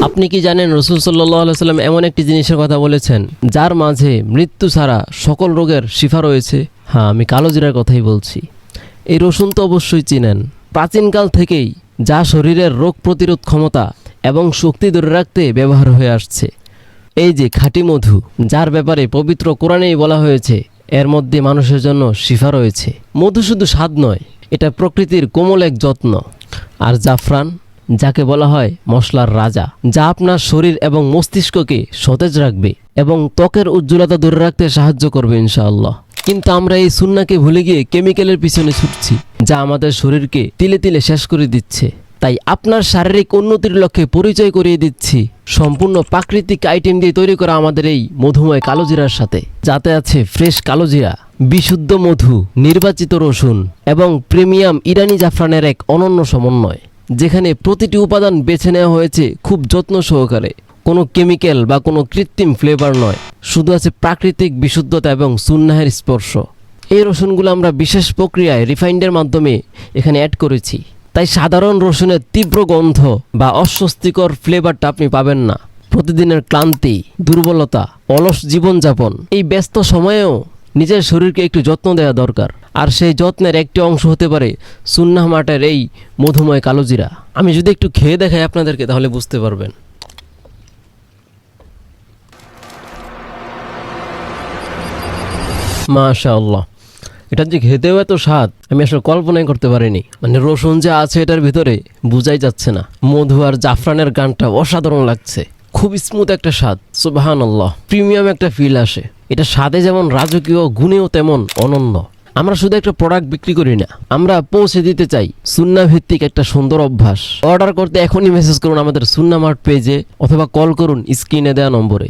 আপনি কি জানেন রাসূল সাল্লাল্লাহু আলাইহি ওয়াসাল্লাম এমন একটি জিনিসের কথা বলেছেন যার মাঝে মৃত্যু ছাড়া সকল রোগের শিফা রয়েছে? হ্যাঁ, আমি কালো জিরার কথাই বলছি। এই রসুন তো অবশ্যই চিনেন। প্রাচীনকাল থেকেই যা শরীরের রোগ প্রতিরোধ ক্ষমতা এবং শক্তি ধরে রাখতে ব্যবহার হয়ে আসছে। এই যে খাঁটি মধু, যার ব্যাপারে পবিত্র কোরআনেই বলা হয়েছে এর মধ্যে মানুষের জন্য শিফা রয়েছে। মধু শুধু স্বাদ নয়, এটা প্রকৃতির কোমল এক যত্ন। আর জাফরান, যাকে বলা হয় মশলার রাজা, যা আপনার শরীর এবং মস্তিষ্ককে সতেজ রাখবে এবং ত্বকের উজ্জ্বলতা ধরে রাখতে সাহায্য করবে ইনশাআল্লাহ। কিন্তু আমরা এই সুন্নাহকে ভুলে গিয়ে কেমিক্যালের পিছনে ছুটছি, যা আমাদের শরীরকে তিলে তিলে শেষ করে দিচ্ছে। তাই আপনার শারীরিক উন্নতির লক্ষ্যে পরিচয় করিয়ে দিচ্ছি সম্পূর্ণ প্রাকৃতিক আইটেম দিয়ে তৈরি করা আমাদের এই মধুময় কালোজিরার সাথে, যাতে আছে ফ্রেশ কালোজিরা, বিশুদ্ধ মধু, নির্বাচিত রসুন এবং প্রিমিয়াম ইরানি জাফরানের এক অনন্য সমন্বয়, যেখানে প্রতিটি উপাদান বেছে নেওয়া হয়েছে খুব যত্ন সহকারে। কোনো কেমিক্যাল বা কোনো কৃত্রিম ফ্লেভার নয়, শুধু আছে প্রাকৃতিক বিশুদ্ধতা এবং সুন্নাহের স্পর্শ। এই রসুনগুলো আমরা বিশেষ প্রক্রিয়ায় রিফাইন্ডের মাধ্যমে এখানে অ্যাড করেছি, তাই সাধারণ রসুনের তীব্র গন্ধ বা অস্বস্তিকর ফ্লেভারটা আপনি পাবেন না। প্রতিদিনের ক্লান্তি, দুর্বলতা, অলস জীবনযাপন, এই ব্যস্ত সময়েও নিজের শরীরকে একটু যত্ন দেওয়া দরকার। আর সেই যত্নের একটি অংশ হতে পারে সুন্নাহ মার্টের এই মধুময় কালোজিরা। আমি যদি একটু খেয়ে দেখাই আপনাদেরকে, তাহলে বুঝতে পারবেন। মাশাআল্লাহ, এটা যে খেতেও এত স্বাদ আমি আসলে কল্পনাই করতে পারিনি। মানে রসুন যে আছে এটার ভিতরে বোঝাই যাচ্ছে না। মধু আর জাফরানের গানটা অসাধারণ লাগছে, খুব স্মুথ একটা স্বাদ। সুবহানাল্লাহ, প্রিমিয়াম একটা ফিল আসে। এটা স্বাদে যেমন রাজকীয়, গুণেও তেমন অনন্য। আমরা শুধু একটা প্রোডাক্ট বিক্রি করি না, আমরা পৌঁছে দিতে চাই সুন্নাহ ভিত্তিক একটা সুন্দর অভ্যাস। অর্ডার করতে এখনই মেসেজ করুন আমাদের সুন্নাহ মার্ট পেজে অথবা কল করুন স্ক্রিনে দেওয়া নম্বরে।